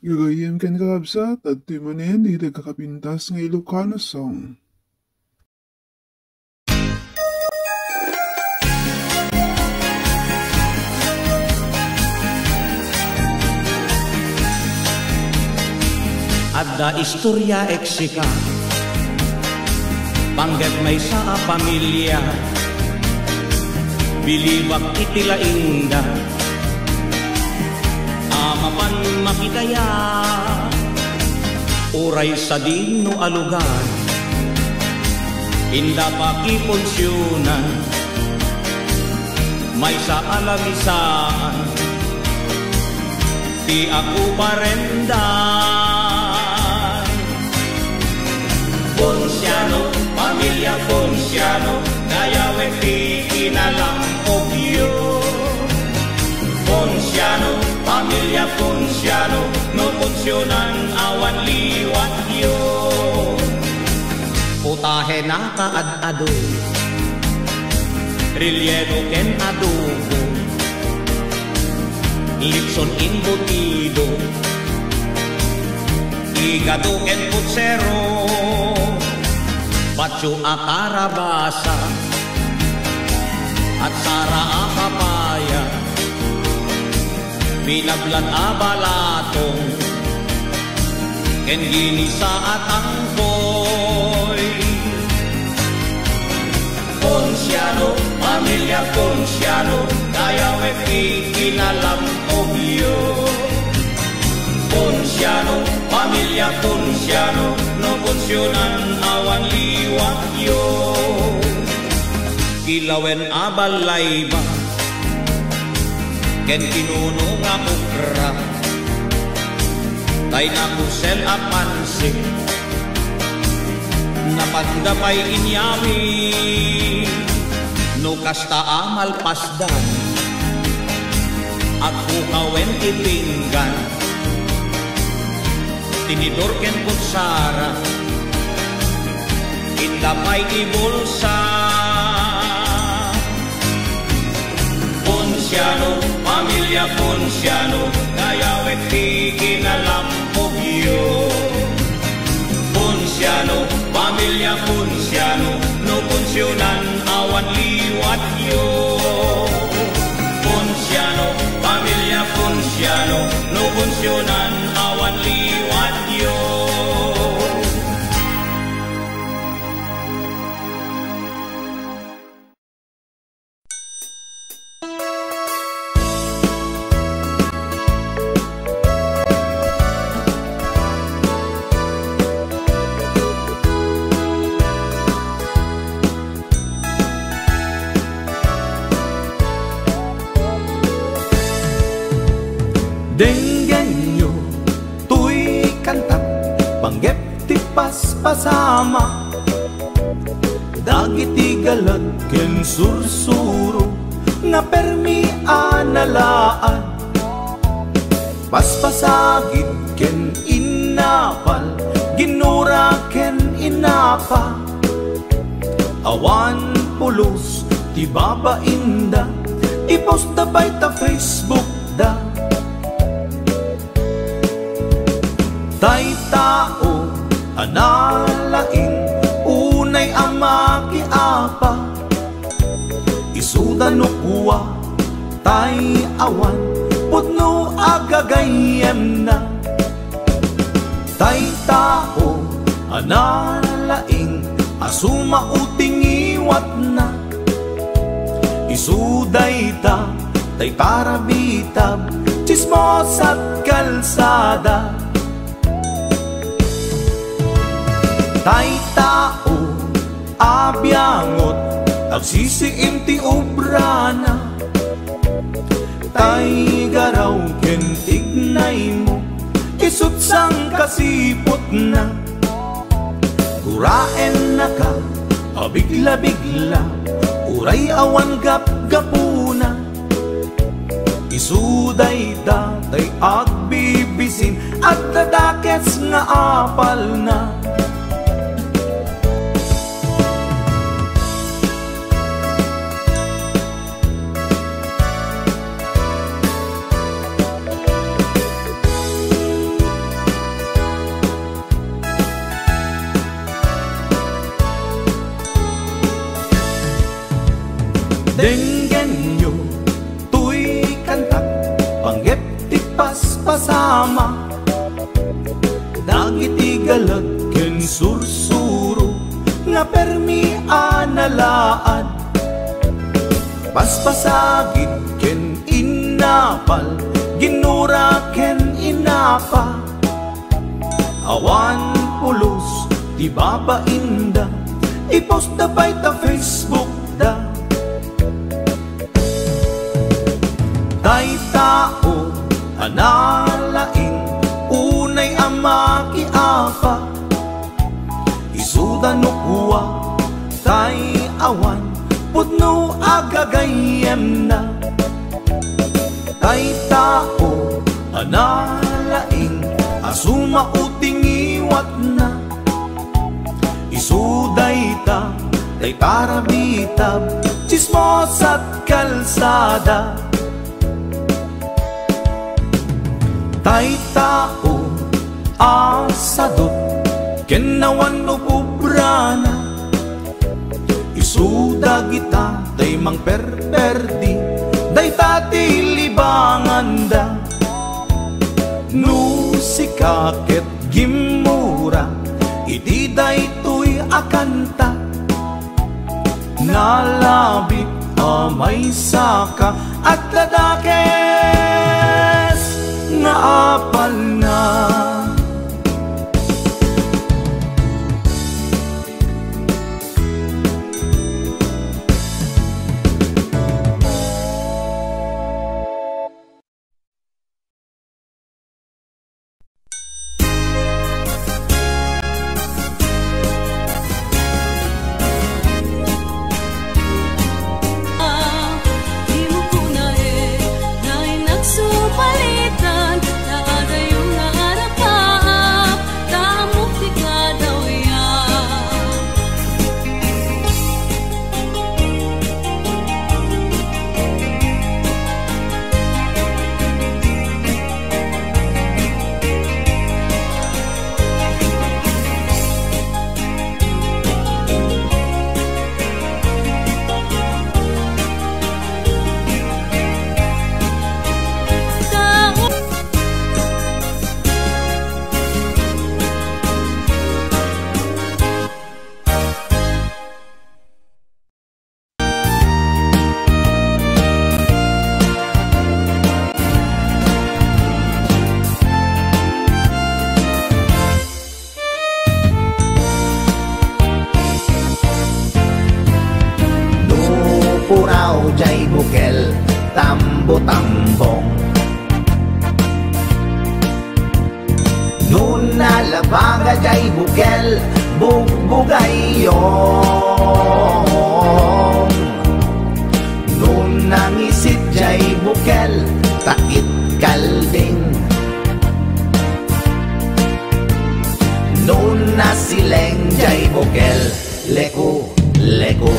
Gagayem ken kakabsat at timanen di kakapintas nga Ilocano song. Adda istorya eksika panggap may sa pamilya bilibak itila inda amapan makitaya uray sa dino alugan inda pakiponsyunan may sa alamisaan di ako parendan Ponciano, pamilya Ponciano, dayawen di kinalampogyo. Ponciano, pamilya Ponciano, no funcionan awan liwat yo. Putahe na kaad-ado, reliedo ken adobo, lipson embutido, hígado ken putsero. Pacho akarabasa at sara akapaya binablan abalatong ken ginisa at angkoy Ponciano, pamilya Ponciano dayawe kinalampogyo Ponciano, pamilya Ponciano no funcionan awan liwat yo kilawen abalay ba ken kinuno nga ukra tay nakusel apansik napandapay inyawi no kasta amal pasdan at ukawen ipinggan tinidor ken kutsara indapay ibulsa Ponciano, pamilya Ponciano dayawet di kinalampogyo Ponciano, pamilya Ponciano no funcionan awan liwat yo Ponciano, pamilya Ponciano no funcionan awan liwat yo Denggan nyo, tuy kantap, panggep ti paspasama dagiti galat ken sursuro nga permi analaan paspasagit ken inapal ginura ken inapa awan pulos ti babainda ipost da bay ta Facebook da tay tao analaing unay amaki apa isuda no kuwa tay awan putno agagayem na tay tao analaing asuma uting iwat na isuday ta tay parabitab chismos at kalsada tay tao abyangot agsisiim ti obrana tay garaw ken tignay mo isutsang kasipot na uraen na ka abigla-bigla uray awan gap-gapuna isuday da tay agbibisin at dadakets nga apal na Denggen nyo, tuy kantak, panggep ti paspasama, dagiti galag ken sursuro, nga permi analaan. Paspasagit ken inapal, ginura ken inapa, awan pulos ti babainda, ipost da bay ta Facebook da. Tay tao analaing, unay ama kiapa, isuda no kuwa tay awan, pudno agagayem na. Tay tao analaing, asuma uting iwat na, isuday ta tay parabitab, chismos at kalsada. Tay tao asadot, kenawan no pubrana, isuda kita tay mang perperdi, day tati libanganda. No sikaket gimura, iti day tuy akanta, nalabit amay saka at ladakes nga apal na. Jay bukel, tambo-tambong, nun nalabaga jay bukel, bugbugayong, nun nangisit jay bukel, takit kalding, nun nasileng jay bukel, leku-leku.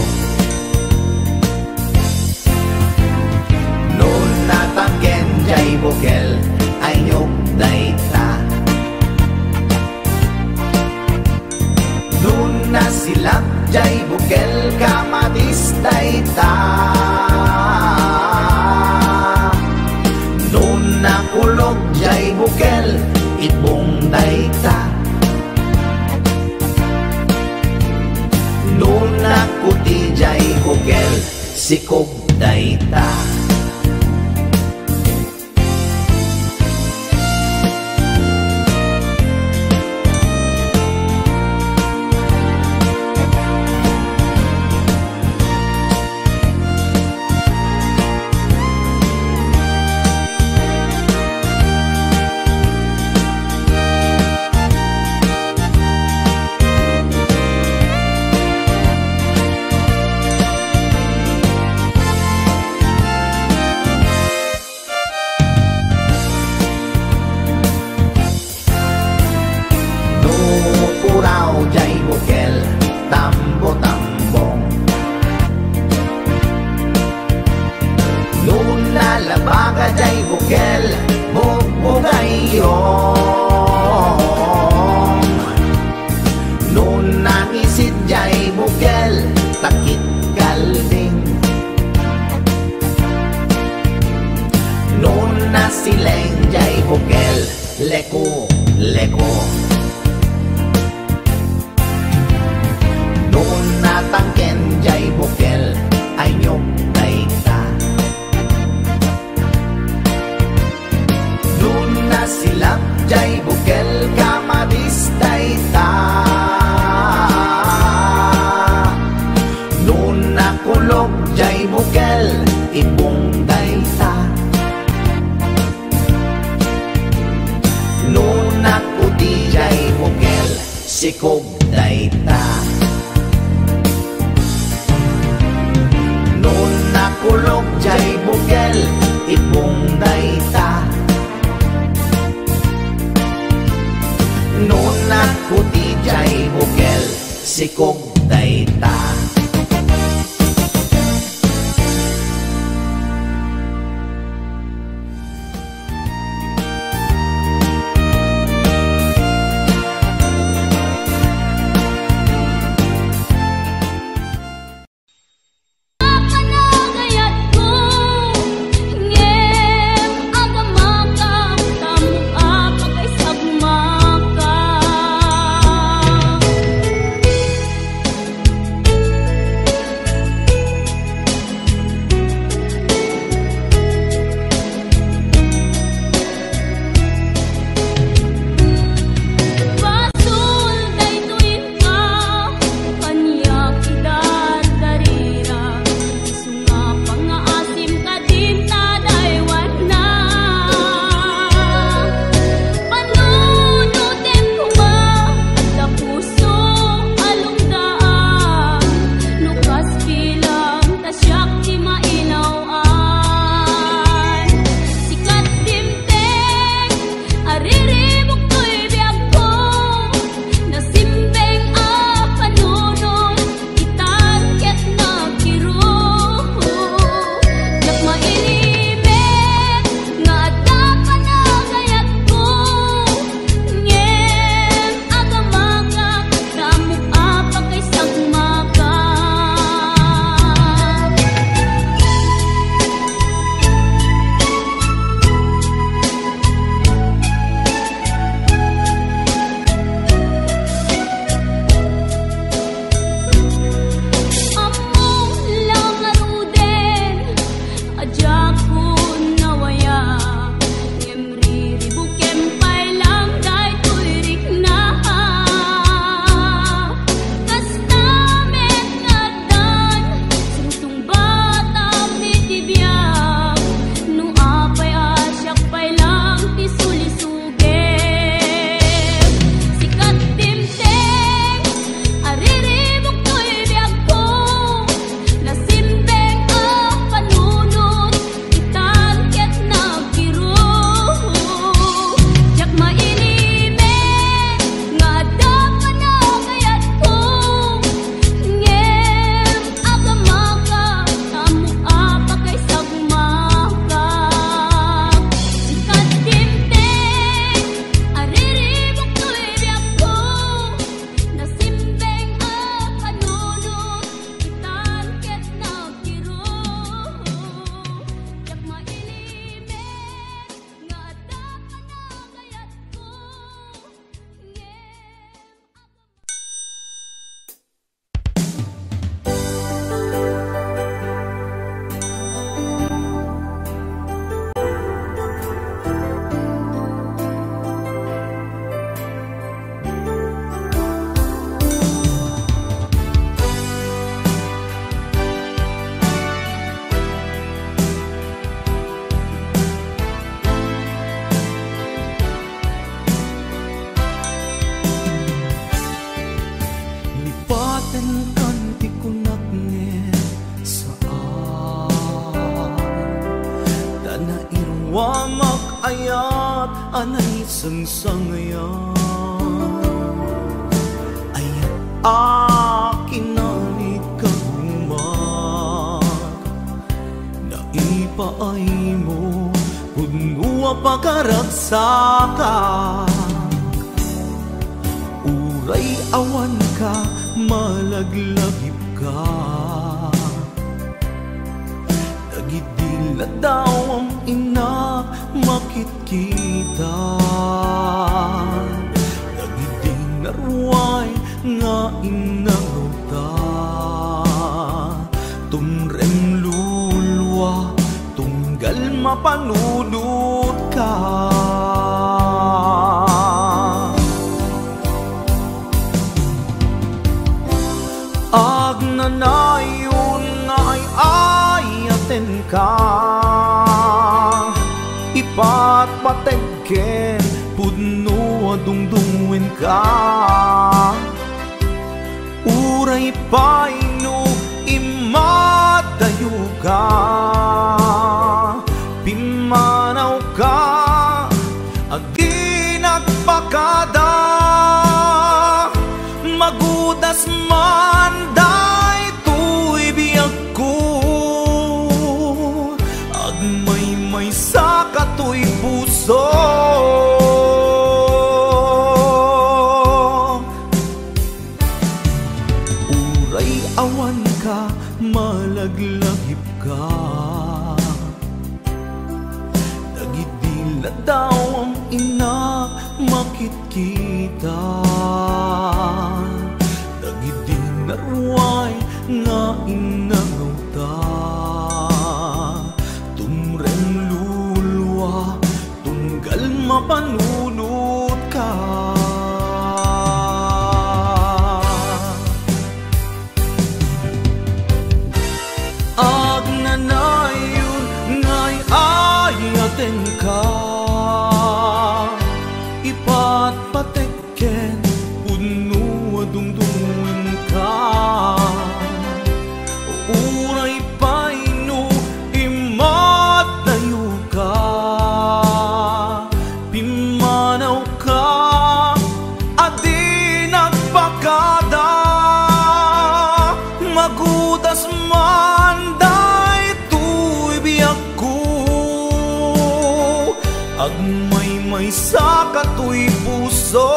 Natangken jay bukel, ay nyok dayta. Nun nasilap jay bukel, kamatis dayta. Nun nakulog jay bukel, itbong dayta. Nun nakuti jay bukel, sikog dayta. Nalabaga jay bukel, bugbugayong, nun nangisit jay bukel, takit kalding, leko, leko. Noon natangken jay bukel ay nyok dayta. Noon na silap jay bukel kamadis dayta. Noon na kulog jay bukel ibong dayta. Noon na kuti jay bukel sikog dayta. Noon na kulog jay bukel ibong dayta. Noon na kuti jay bukel sikog dayta. ayat anay sangsangayan ayat akin na ikagumat na ipaay mo punua pagkaragsaka uray awan ka malaglagip ka nagidila daw ang ina makit kita mapanunod ka. Agnanayon nga ay ayaten ka, ipatpatagken pudno adungdungwen ka. Uray paino imadayo ka, pimanaw ka agi nagpakada. Magudas man daytoy biyag ko, agmay-may sa katoy puso. Uray awan ka, malaglagip ka, nagidila daw ang ina makitkita. Naruay nga inangaw ta, tumren lulwa, tunggal mapanunod ka. Agnanayon nga'y ayaten ka, ipatpateken puno adungdungwen ka. Uray paino imadayo ka, pimanaw ka adi nagpakada. Magudas man daytoy biyag ko, agmay-may sa katoy puso.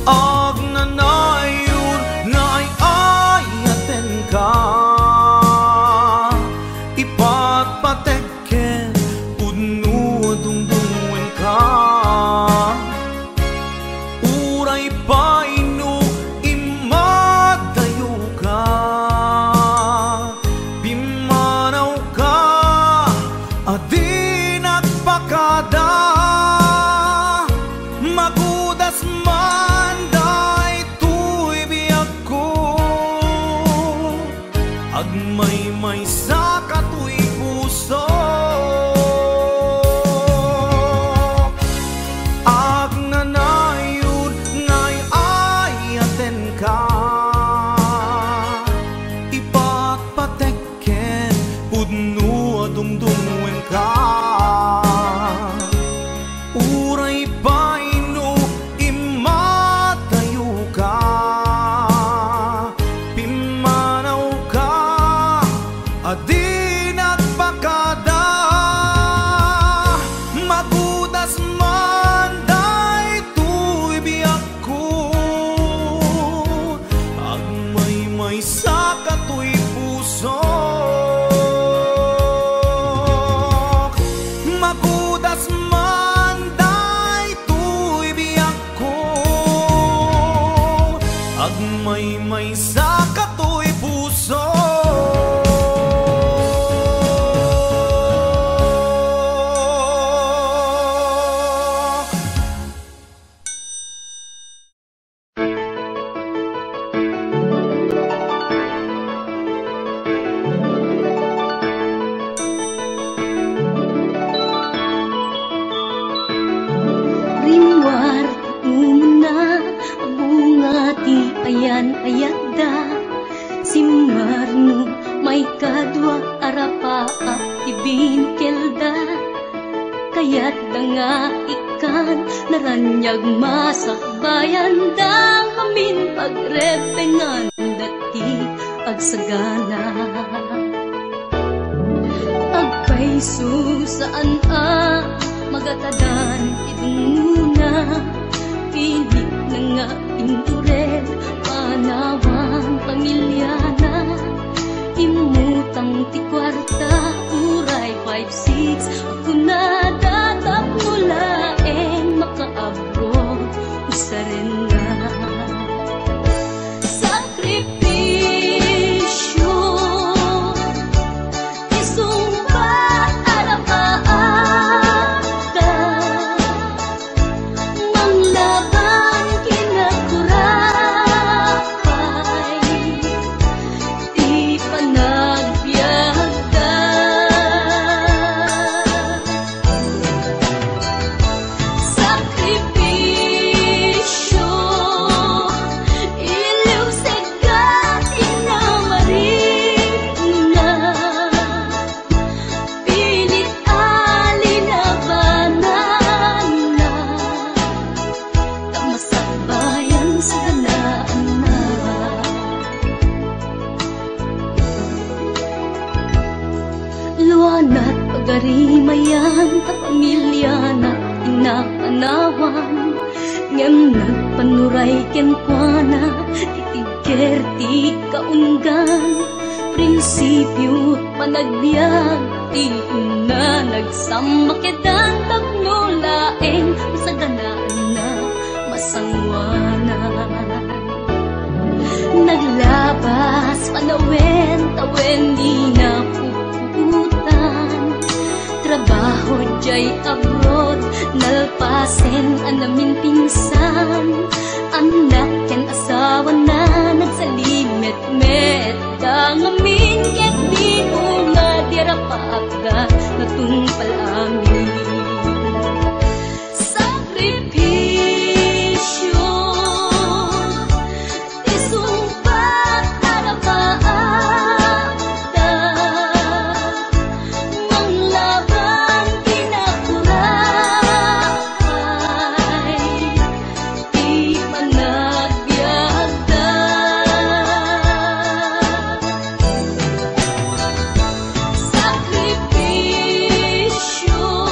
Agnanayon nga'y ayaten ka, ipatpateken pudno adungdungwen ka. Uray paino imadayo ka, pimanaw ka adi nagpakada. Magudas man daytoy biyag ko, agmay-may sa katoy puso. Agnanayon nga'y ayaten ka, ipatpateken pudno adungdungwen ka. Uray paino imadayo ka, pimanaw ka adi nagpakada. Magudas man daytoy biyag ko, agmay-may sa katoy puso. Magudas man daytoy biyag ko, agmay-may sa katoy puso. Rinwar umuna bunga ti ayan-ayadda, simmarno may kadwa arapa ti binkelda. Kaya't nga ikan naranyag masakbayan da amin pagrepengan dati agsagana. Agpaiso saan magatadan iduna, pilit na nga indurel, panawang pamilyana. Imutang ti kwarta, uray 5-6, ako na datap mula makaabro, usaren nga. Sakripisyo, isumbat arapaata, manglaban kinakurapay, di panagbiagda. Sakripisyo, iliw segat inamarina, pilit alinabanan na, tamasakbayan sa galaan na. Luana't pagarimayan, kapamilya na inapanawan, ngem nagpanuray kenkwana, titigger ti kaunggan, prinsipyo panagbiag, ti na nagsamakedan, tagnulaeng masaganaan na masangwanan. Naglabas panawen, tawen di na puputan, trabaho jay abroad, nalpasen anamin pinsan, anak ken asawa na nagsalimet-met, dangamin ket di nga dirapaagda natumpal amin. Sakripisyo, isumpat arapaagda, manglaban kinakurapay, di panagbiagda. Sakripisyo,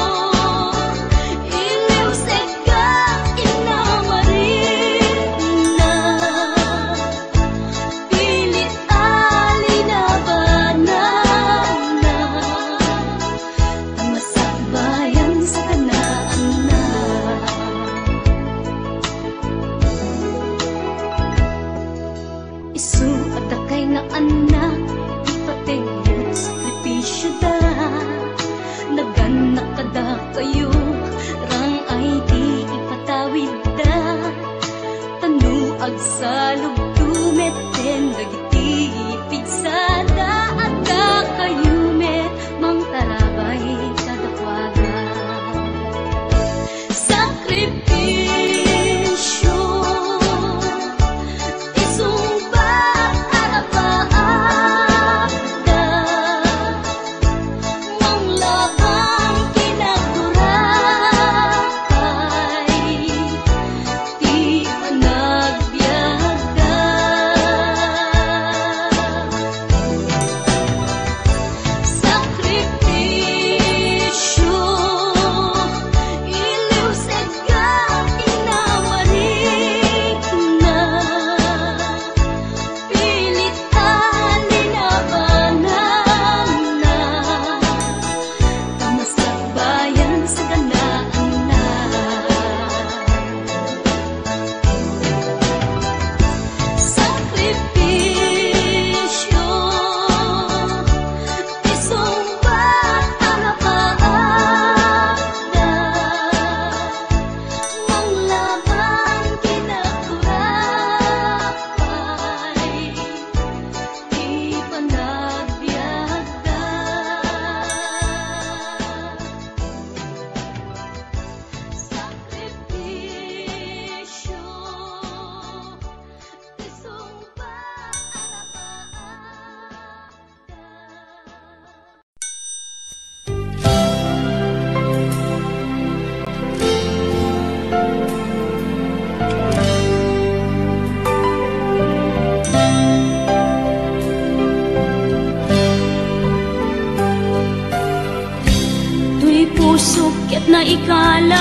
pusok ket na ikalang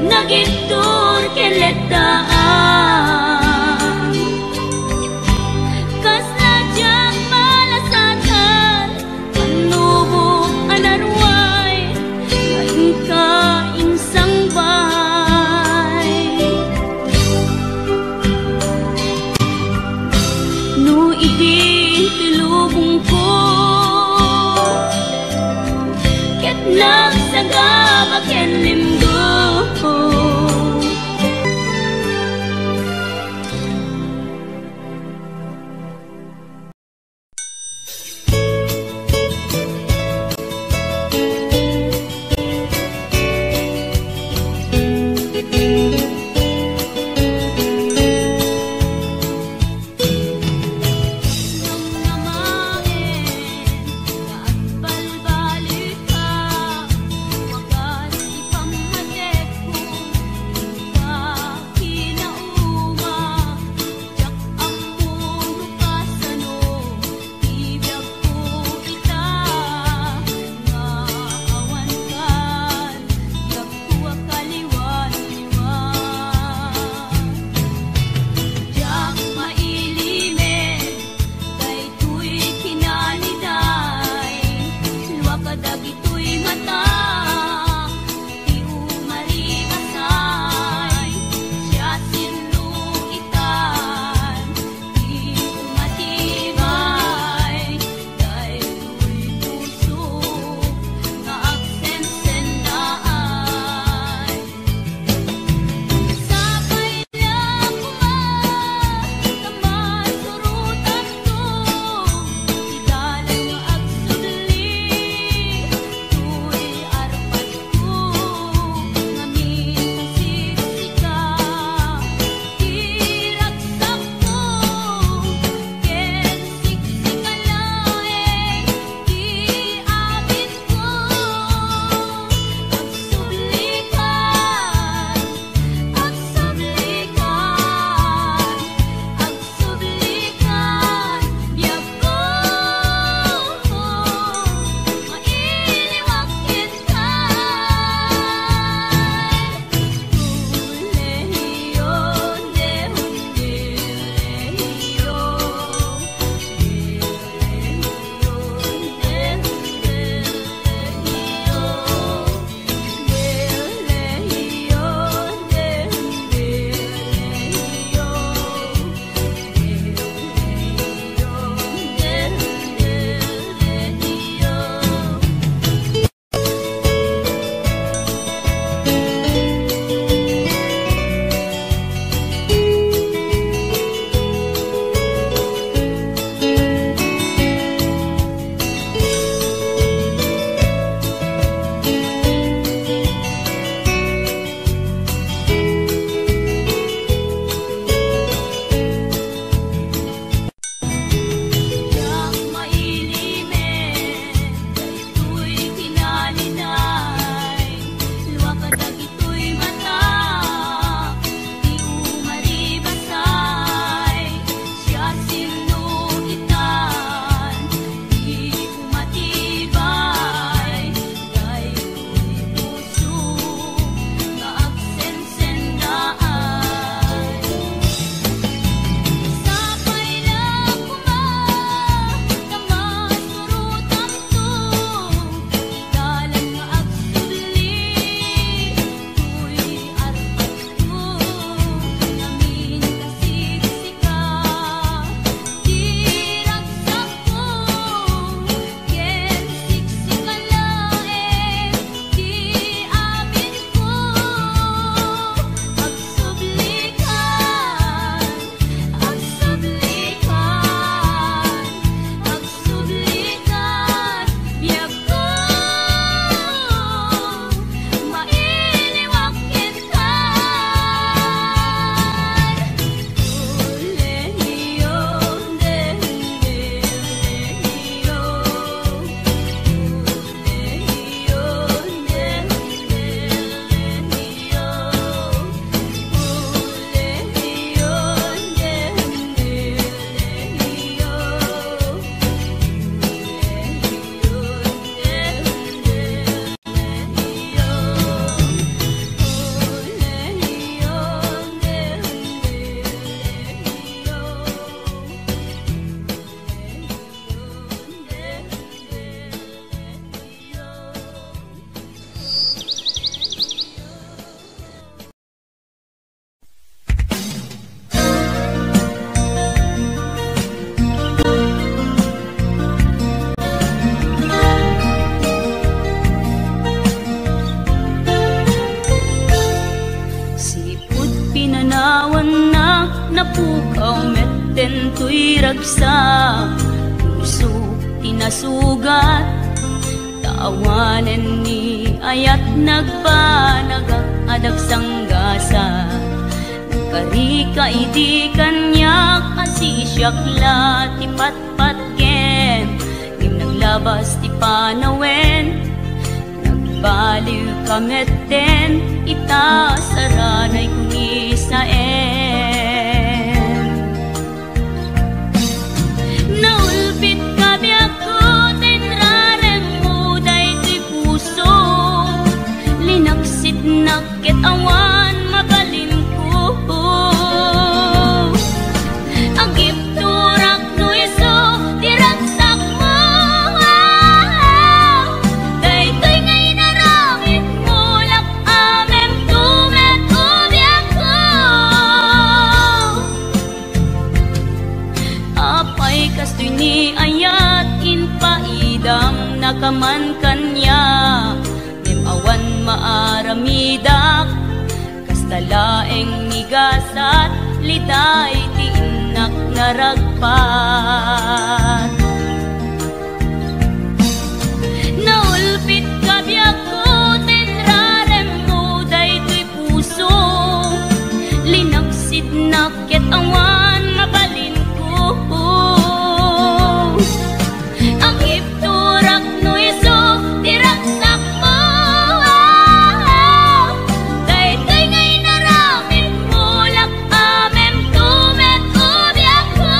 nagitur keletaan kas najang malasatan panubok anarway ngayon ka insang bay no idi tilubong ko ket nagsagaba ken limgo to'y ragsak, puso tinasugat, taawanan ni ayat nagpanagak adag sanggasa. Karika iti kanya kasi siyakla ti patpatken, ngim naglabas ti panawen, nagbaliw kametten, ita saranay kuni saen. Naulpit kabiyak ko, tenrarem mo daytoy puso, linaksit nakit awan mabalin ko. Agip turak no iso, diragsak mo, daytoy ngay naramit mo, lak amem tumet ubiyak ko. Apay kastoy ni ayat inpaidam nakaman kanya, awan maaramidak, kastalaeng nigasat, liday ti inak naragpat. Naulpit kabiyak ko, tenrarem mo daytoy puso, linaksit nakit awan mabalin ko. Ang ipturak no iso, diragsak mo, daytoy ngay naramit mo, lak amem tumet ubiyak ko.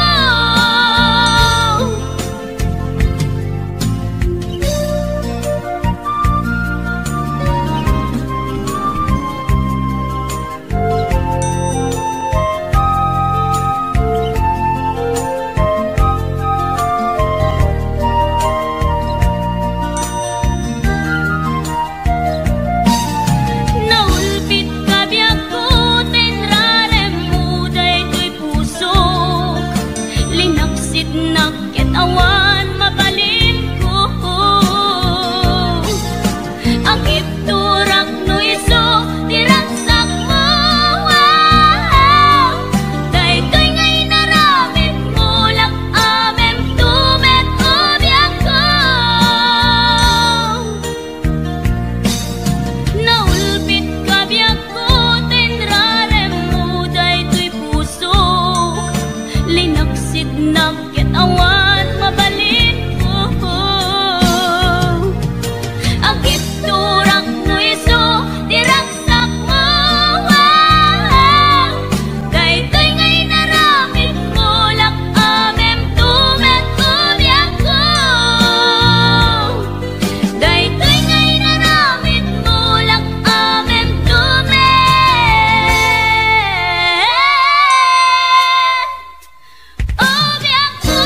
Naulpit kabiyak ko, tenrarem mo daytoy puso, linaksit nakit awan mabalin ko. Ang ipturak no iso, diragsak mo, daytoy ngay naramit mo, lak amem tumet ubiyak ko. Naulpit kabiyak ko, tenrarem mo daytoy puso, linaksit nakit awan mabalin ko. Agip turak no iso, diragsak mo, daytoy ngay naramit mo, lak amem tumet ubiyak ko. Daytoy ngay naramit mo, lak amem tumet ubiyak ko.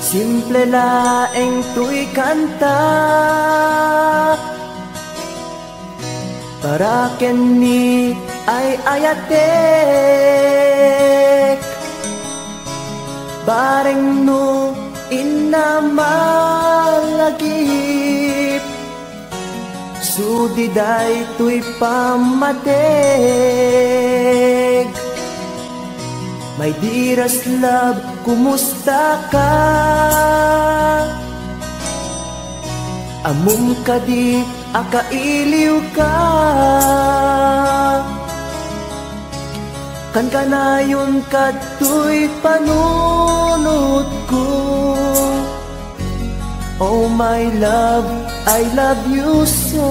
Simple laeng tuy kanta, para kenni ay ayatek, bareng no inamalagip, sudiday tuy pamateg. My dearest love, kumusta ka? Amum ka di, akailiw ka. Kan kanayon ka tuy panunod ko. Oh my love, I love you so.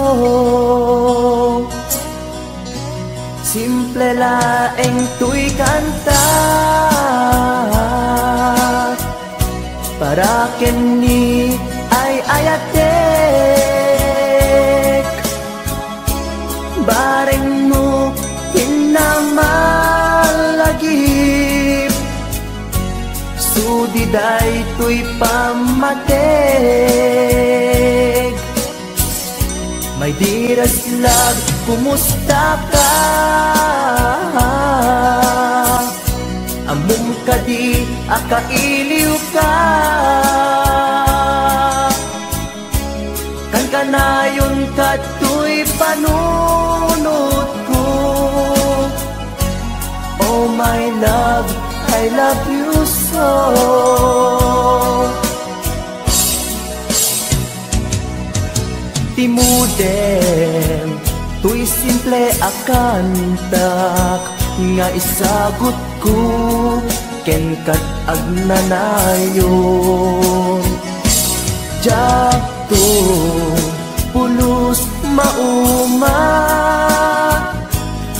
Simple laeng tuy kanta, para kenni ay ayatek, bareng mo hinamalagip, sudiday tuy pamateg. My dearest love, kumusta ka? Amom ka di akailiw ka. Kan kanayon ka tuy panunod ko. Oh my love, I love you so. Timuden, tuy simple akantak, nga isagot ko, ken kat agnanayon. Jakto, pulos mauma,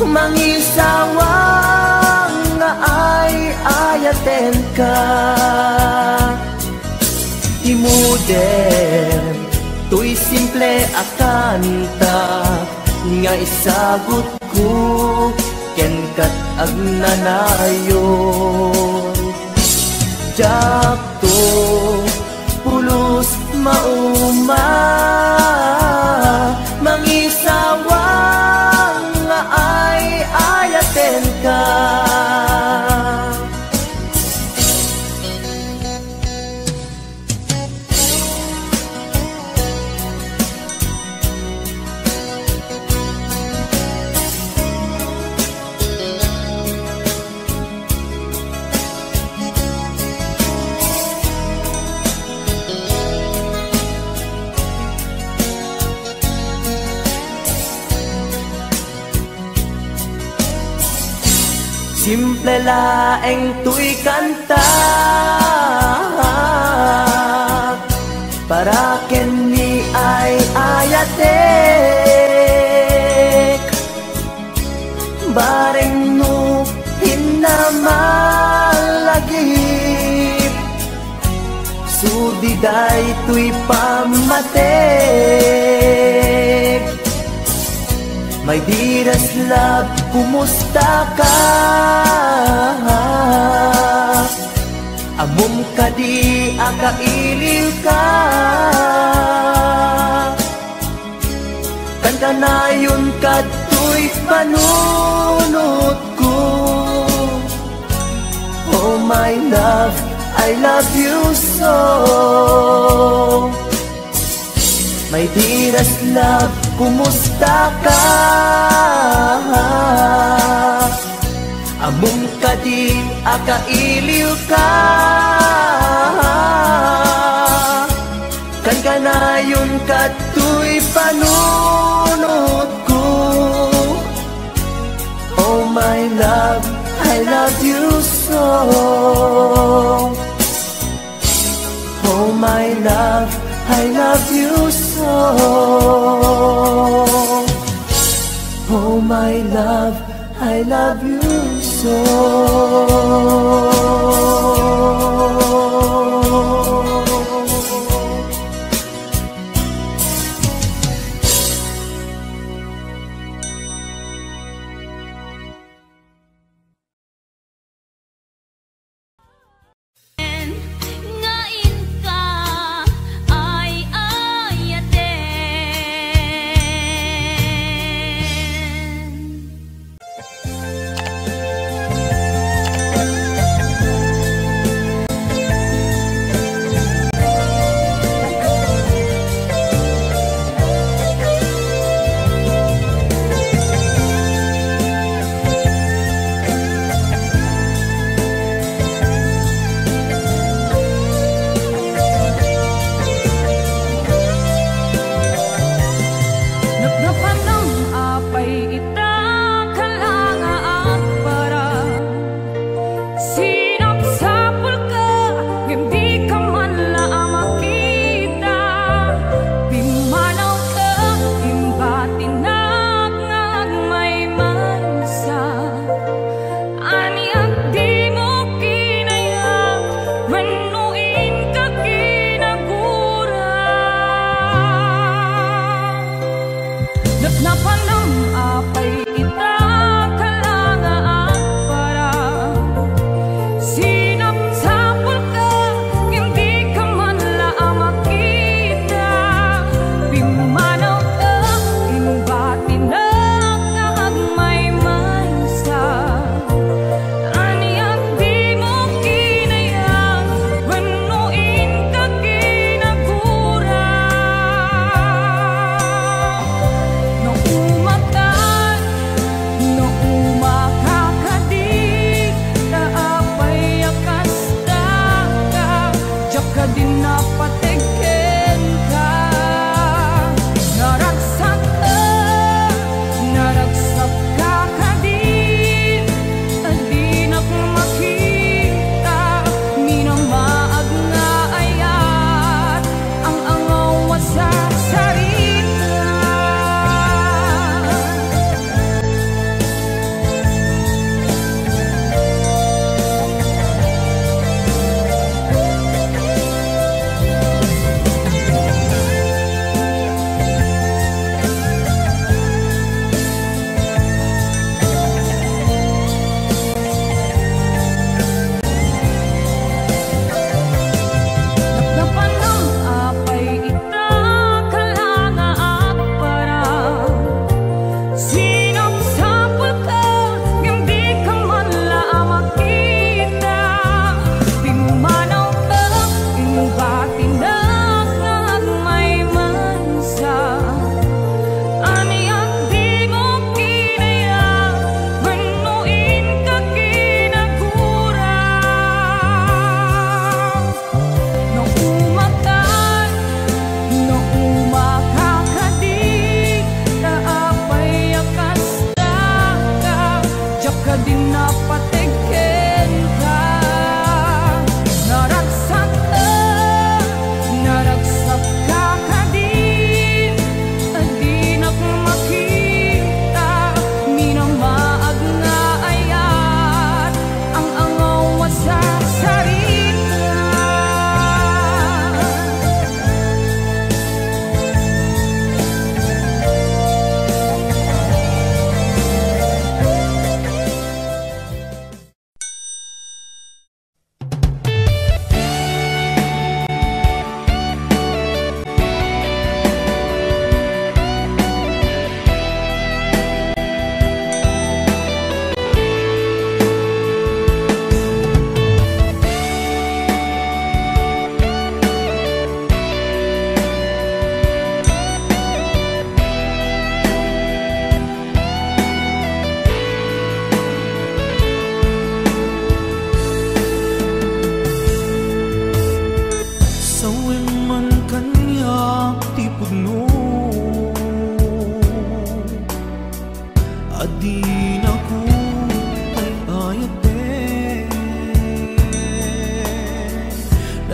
mangisawang nga ay ayaten ka. Timuden, tuy simple akantak, nga isagot ko, ken kat agnanayon. Jakto, pulos mauma, mangisawang nga ay ayaten ka. Simple laeng tuy kanta, para ken ni ay ayatek. Bareng no hinamalagip, sudiday tuy pamatek. My dearest love, kumusta ka? Amom ka di akailiw ka. Kan kanayon ka tuy panunod ko. Oh my love, I love you so. My dearest love, kumusta ka? Amom ka di akailiw ka. Kan kanayon ka tuy panunod ko. Oh my love, I love you so. Oh my love, I love you so. Oh my love, I love you so. Ngain ka ay ayaten.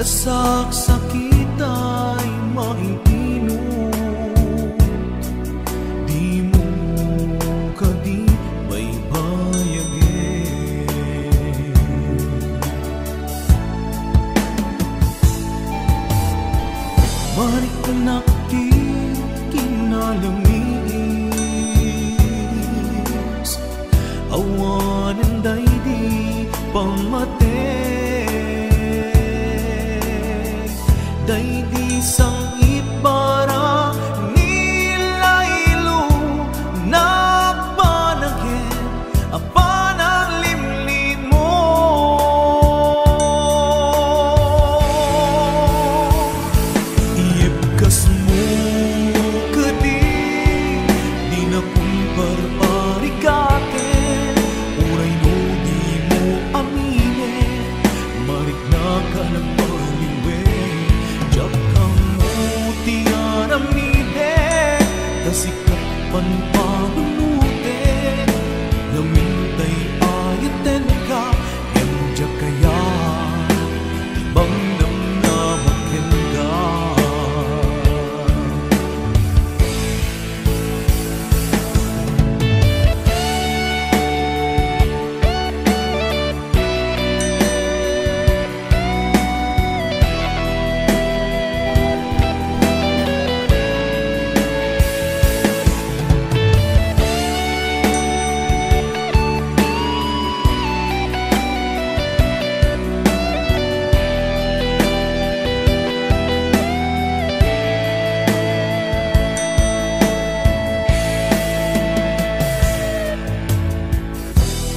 nasaksakit ay maiinot, di mo kadi baybayagin. Marikanak di kinalamis, awanan day di pamate, day di sangit para nilaylo nagpanagin apanang limlim mo. Iibkas mo kadi di na kumparparikatin, uray no di mo aminin, marik na ka nagpaliwin. Diyak kang mutiaramide, kasikat panpanunutin, namintay ayaten ka, yang diyak kaya ibang namnamakin ka.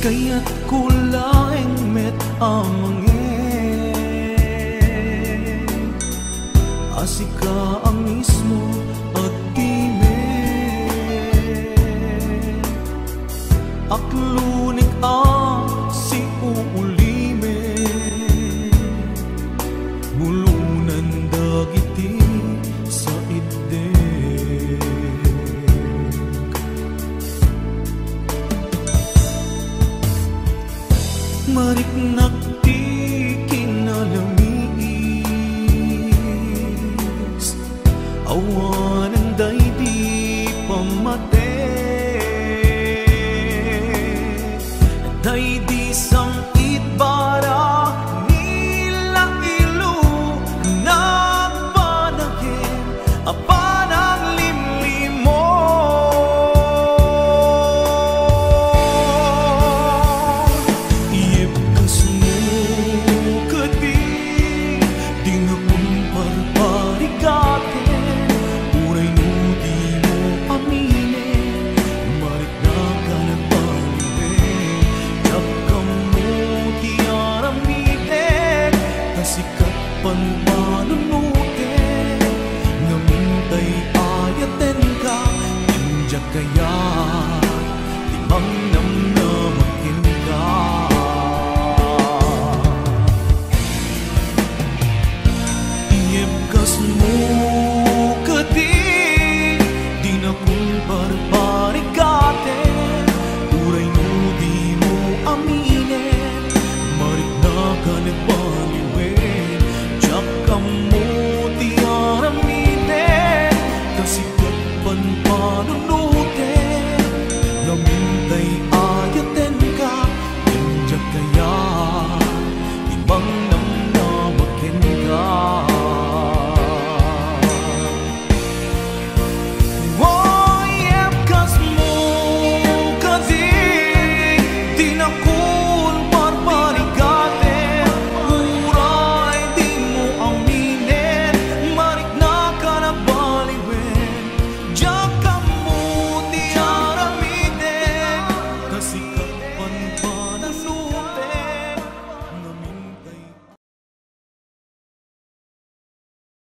Kaya't kulaing met amangin, asika ang mismo at timen, aklunik ang si uulimin, bulunan dagiti sa ideg. Mariknak di kinalamis, awanan day di pamate, day di sangit para nilailo nagpanagin apanang limlim mo. Sikat panpanunutin, namintay ayaten ka, indyak kaya